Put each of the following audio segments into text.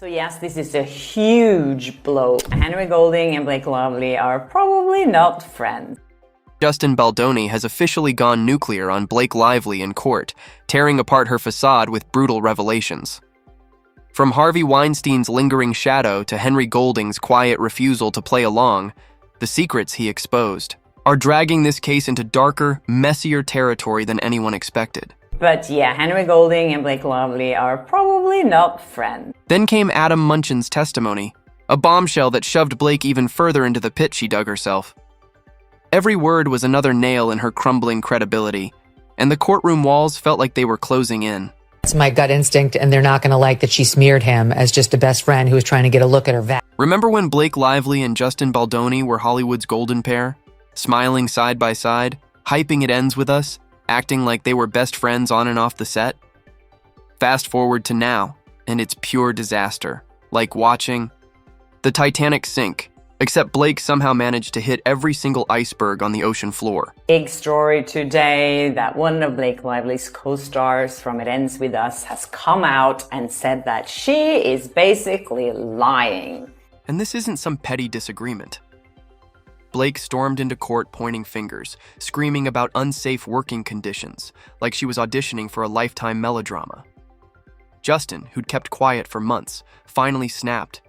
So yes, this is a huge blow. Henry Golding and Blake Lively are probably not friends. Justin Baldoni has officially gone nuclear on Blake Lively in court, tearing apart her facade with brutal revelations. From Harvey Weinstein's lingering shadow to Henry Golding's quiet refusal to play along, the secrets he exposed are dragging this case into darker, messier territory than anyone expected. But yeah, Henry Golding and Blake Lively are probably not friends. Then came Adam Munchin's testimony, a bombshell that shoved Blake even further into the pit she dug herself. Every word was another nail in her crumbling credibility, and the courtroom walls felt like they were closing in. It's my gut instinct, and they're not going to like that she smeared him as just a best friend who was trying to get a look at her vat. Remember when Blake Lively and Justin Baldoni were Hollywood's golden pair? Smiling side by side, hyping It Ends With Us, acting like they were best friends on and off the set? Fast forward to now, and it's pure disaster. Like watching the Titanic sink, except Blake somehow managed to hit every single iceberg on the ocean floor. Big story today that one of Blake Lively's co-stars from It Ends With Us has come out and said that she is basically lying. And this isn't some petty disagreement. Blake stormed into court pointing fingers, screaming about unsafe working conditions, like she was auditioning for a Lifetime melodrama. Justin, who'd kept quiet for months, finally snapped,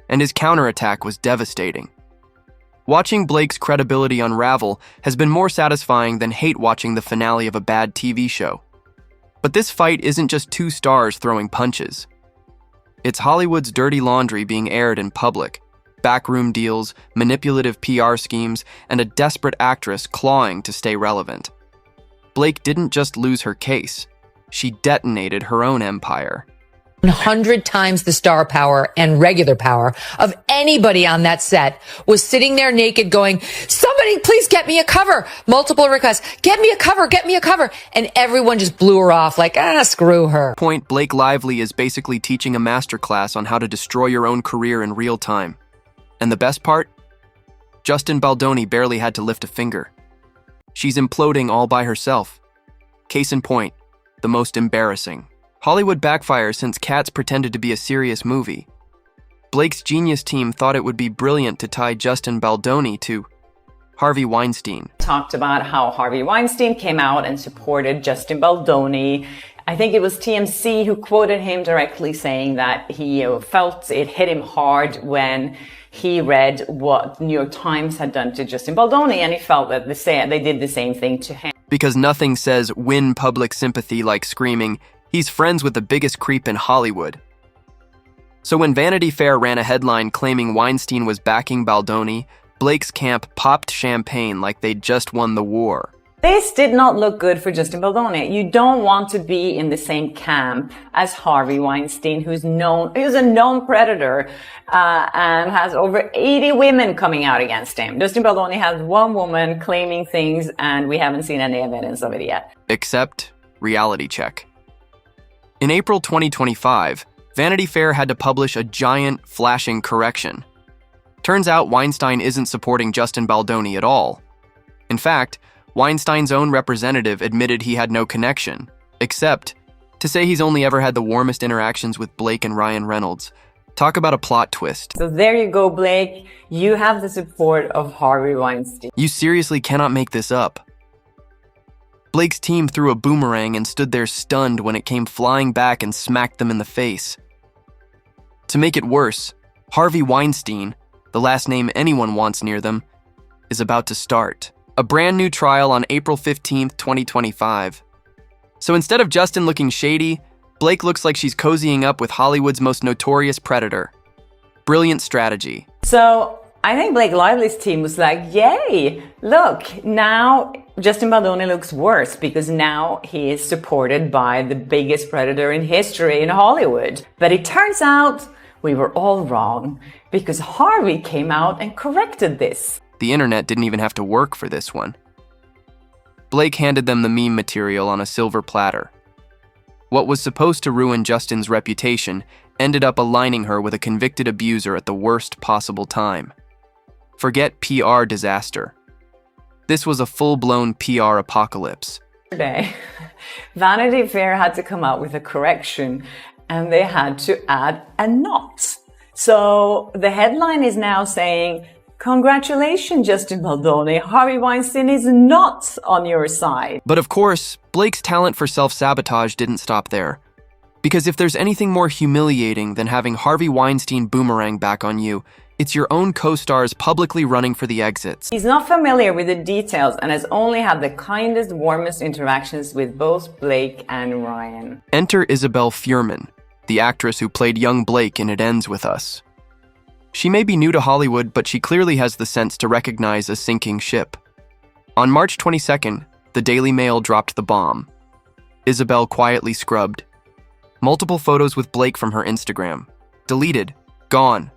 and his counterattack was devastating. Watching Blake's credibility unravel has been more satisfying than hate watching the finale of a bad TV show. But this fight isn't just two stars throwing punches. It's Hollywood's dirty laundry being aired in public. Backroom deals, manipulative PR schemes, and a desperate actress clawing to stay relevant. Blake didn't just lose her case, she detonated her own empire. 100 times the star power and regular power of anybody on that set was sitting there naked going, somebody please get me a cover. Multiple requests, get me a cover, get me a cover. And everyone just blew her off like, screw her. Point Blake Lively is basically teaching a masterclass on how to destroy your own career in real time. And the best part? Justin Baldoni barely had to lift a finger. She's imploding all by herself. Case in point, the most embarrassing. Hollywood backfires since Cats pretended to be a serious movie. Blake's genius team thought it would be brilliant to tie Justin Baldoni to Harvey Weinstein. Talked about how Harvey Weinstein came out and supported Justin Baldoni. I think it was TMZ who quoted him directly saying that he felt it hit him hard when he read what New York Times had done to Justin Baldoni, and he felt that they did the same thing to him. Because nothing says win public sympathy like screaming, he's friends with the biggest creep in Hollywood. So when Vanity Fair ran a headline claiming Weinstein was backing Baldoni, Blake's camp popped champagne like they'd just won the war. This did not look good for Justin Baldoni. You don't want to be in the same camp as Harvey Weinstein, who's a known predator, and has over 80 women coming out against him. Justin Baldoni has one woman claiming things, and we haven't seen any evidence of it yet. Except reality check. In April 2025, Vanity Fair had to publish a giant, flashing correction. Turns out Weinstein isn't supporting Justin Baldoni at all. In fact, Weinstein's own representative admitted he had no connection, except to say he's only ever had the warmest interactions with Blake and Ryan Reynolds. Talk about a plot twist. So there you go, Blake. You have the support of Harvey Weinstein. You seriously cannot make this up. Blake's team threw a boomerang and stood there stunned when it came flying back and smacked them in the face. To make it worse, Harvey Weinstein, the last name anyone wants near them, is about to start a brand new trial on April 15th, 2025. So instead of Justin looking shady, Blake looks like she's cozying up with Hollywood's most notorious predator. Brilliant strategy. So I think Blake Lively's team was like, yay, look, now Justin Baldoni looks worse because now he is supported by the biggest predator in history in Hollywood. But it turns out we were all wrong because Harvey came out and corrected this. The internet didn't even have to work for this one. Blake handed them the meme material on a silver platter. What was supposed to ruin Justin's reputation ended up aligning her with a convicted abuser at the worst possible time. Forget PR disaster. This was a full-blown PR apocalypse. Vanity Fair had to come out with a correction, and they had to add a not. So the headline is now saying, congratulations, Justin Baldoni. Harvey Weinstein is not on your side. But of course, Blake's talent for self-sabotage didn't stop there. Because if there's anything more humiliating than having Harvey Weinstein boomerang back on you, it's your own co-stars publicly running for the exits. He's not familiar with the details and has only had the kindest, warmest interactions with both Blake and Ryan. Enter Isabel Fuhrman, the actress who played young Blake in It Ends With Us. She may be new to Hollywood, but she clearly has the sense to recognize a sinking ship. On March 22nd, the Daily Mail dropped the bomb. Isabel quietly scrubbed. Multiple photos with Blake from her Instagram. Deleted. Gone.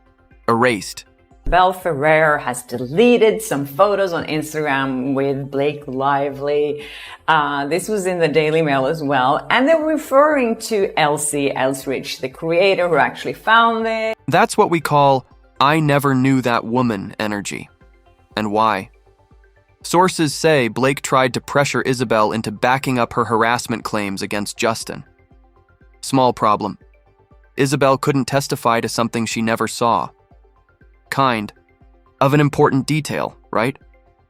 Erased. Isabel Ferrer has deleted some photos on Instagram with Blake Lively. This was in the Daily Mail as well. And they're referring to Elsie Elsrich, the creator who actually found it. That's what we call "I never knew that woman" energy. And why? Sources say Blake tried to pressure Isabel into backing up her harassment claims against Justin. Small problem. Isabel couldn't testify to something she never saw. Kind of an important detail, right?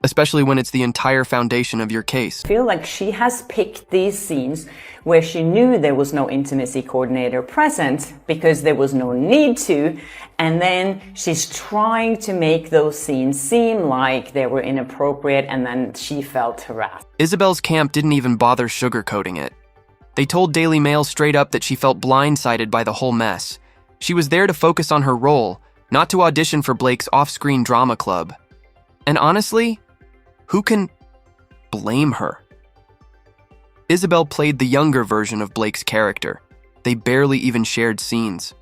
Especially when it's the entire foundation of your case. I feel like she has picked these scenes where she knew there was no intimacy coordinator present because there was no need to, and then she's trying to make those scenes seem like they were inappropriate, and then she felt harassed. Isabel's camp didn't even bother sugarcoating it. They told Daily Mail straight up that she felt blindsided by the whole mess. She was there to focus on her role, not to audition for Blake's off-screen drama club. And honestly, who can blame her? Isabel played the younger version of Blake's character. They barely even shared scenes.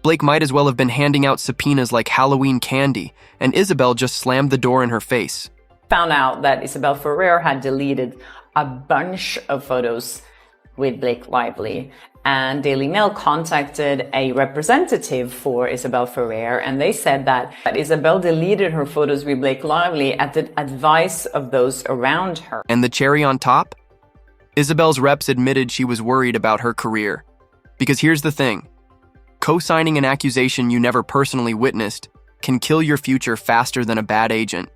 Blake might as well have been handing out subpoenas like Halloween candy, and Isabel just slammed the door in her face. Found out that Isabel Ferrer had deleted a bunch of photos with Blake Lively, and Daily Mail contacted a representative for Isabel Ferrer, and they said that Isabel deleted her photos with Blake Lively at the advice of those around her. And the cherry on top? Isabel's reps admitted she was worried about her career. Because here's the thing. Co-signing an accusation you never personally witnessed can kill your future faster than a bad agent.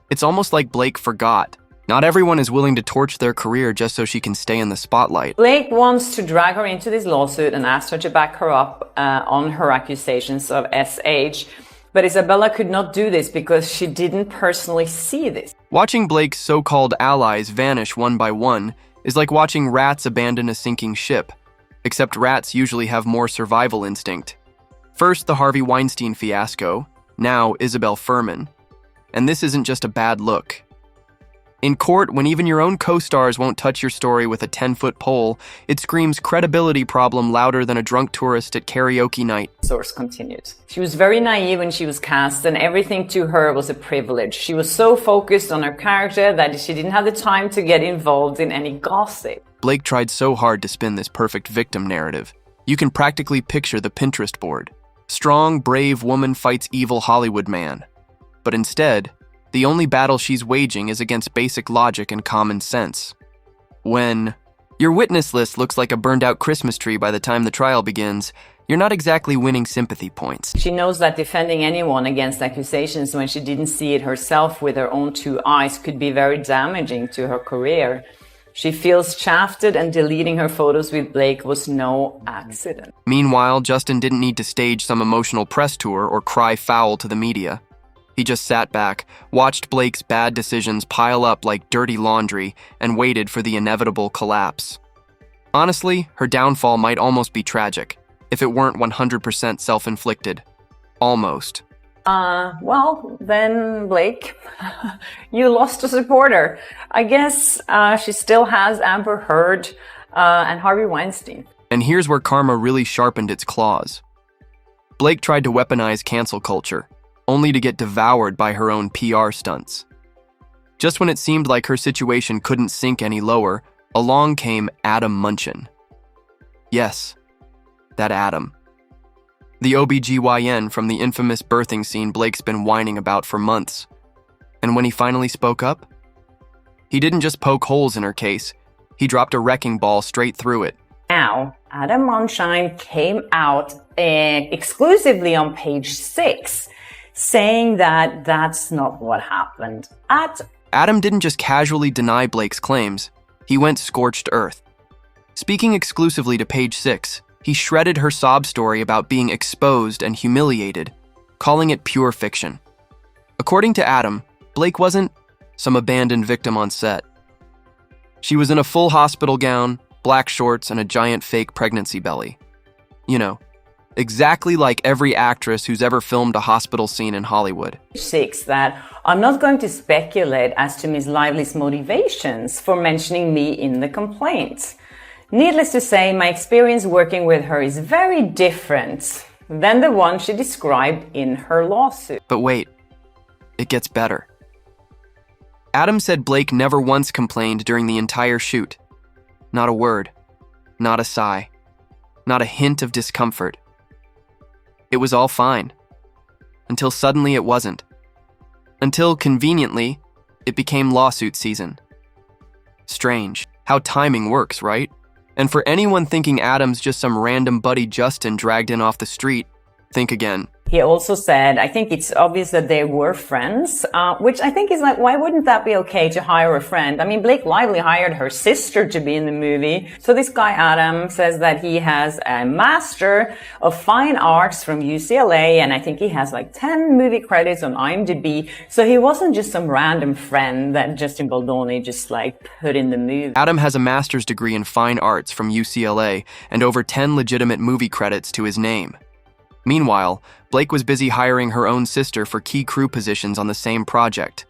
It's almost like Blake forgot. Not everyone is willing to torch their career just so she can stay in the spotlight. Blake wants to drag her into this lawsuit and asked her to back her up on her accusations of SH. But Isabella could not do this because she didn't personally see this. Watching Blake's so-called allies vanish one by one is like watching rats abandon a sinking ship, except rats usually have more survival instinct. First, the Harvey Weinstein fiasco, now Isabel Fuhrman. And this isn't just a bad look. In court, when even your own co-stars won't touch your story with a 10-foot pole, it screams credibility problem louder than a drunk tourist at karaoke night. Source continued. She was very naive when she was cast, and everything to her was a privilege. She was so focused on her character that she didn't have the time to get involved in any gossip. Blake tried so hard to spin this perfect victim narrative. You can practically picture the Pinterest board. Strong, brave woman fights evil Hollywood man. But instead, the only battle she's waging is against basic logic and common sense. When your witness list looks like a burned-out Christmas tree by the time the trial begins, you're not exactly winning sympathy points. She knows that defending anyone against accusations when she didn't see it herself with her own two eyes could be very damaging to her career. She feels shafted, and deleting her photos with Blake was no accident. Meanwhile, Justin didn't need to stage some emotional press tour or cry foul to the media. He just sat back, watched Blake's bad decisions pile up like dirty laundry, and waited for the inevitable collapse. Honestly, her downfall might almost be tragic, if it weren't 100% self-inflicted. Almost. Well, then, Blake, you lost a supporter. I guess she still has Amber Heard and Harvey Weinstein. And here's where karma really sharpened its claws. Blake tried to weaponize cancel culture, only to get devoured by her own PR stunts. Just when it seemed like her situation couldn't sink any lower, along came Adam Munchin. Yes, that Adam. The OBGYN from the infamous birthing scene Blake's been whining about for months. And when he finally spoke up, he didn't just poke holes in her case, he dropped a wrecking ball straight through it. Now, Adam Weinstein came out exclusively on page 6, saying that that's not what happened. Adam didn't just casually deny Blake's claims. He went scorched earth. Speaking exclusively to page 6, he shredded her sob story about being exposed and humiliated, calling it pure fiction. According to Adam, Blake wasn't some abandoned victim on set. She was in a full hospital gown, black shorts, and a giant fake pregnancy belly. You know, exactly like every actress who's ever filmed a hospital scene in Hollywood. 6, that I'm not going to speculate as to Ms. Lively's motivations for mentioning me in the complaint. Needless to say, my experience working with her is very different than the one she described in her lawsuit. But wait, it gets better. Adam said Blake never once complained during the entire shoot. Not a word, not a sigh, not a hint of discomfort. It was all fine. Until suddenly it wasn't. Until, conveniently, it became lawsuit season. Strange how timing works, right? And for anyone thinking Adam's just some random buddy Justin dragged in off the street, think again. He also said, I think it's obvious that they were friends, which I think is like, why wouldn't that be okay to hire a friend? I mean, Blake Lively hired her sister to be in the movie. So this guy, Adam, says that he has a Master of Fine Arts from UCLA, and I think he has like 10 movie credits on IMDb. So he wasn't just some random friend that Justin Baldoni just like put in the movie. Adam has a master's degree in fine arts from UCLA and over 10 legitimate movie credits to his name. Meanwhile, Blake was busy hiring her own sister for key crew positions on the same project.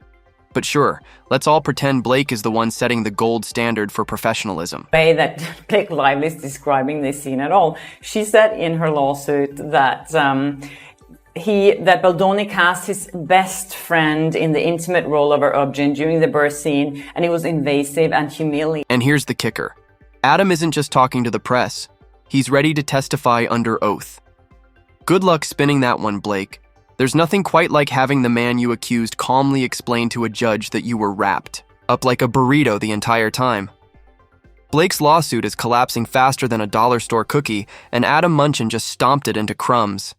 But sure, let's all pretend Blake is the one setting the gold standard for professionalism. The way that Blake Lively is describing this scene at all. She said in her lawsuit that that Baldoni cast his best friend in the intimate role of her object during the birth scene, and it was invasive and humiliating. And here's the kicker. Adam isn't just talking to the press. He's ready to testify under oath. Good luck spinning that one, Blake. There's nothing quite like having the man you accused calmly explain to a judge that you were wrapped up like a burrito the entire time. Blake's lawsuit is collapsing faster than a dollar store cookie, and Adam Munchin just stomped it into crumbs.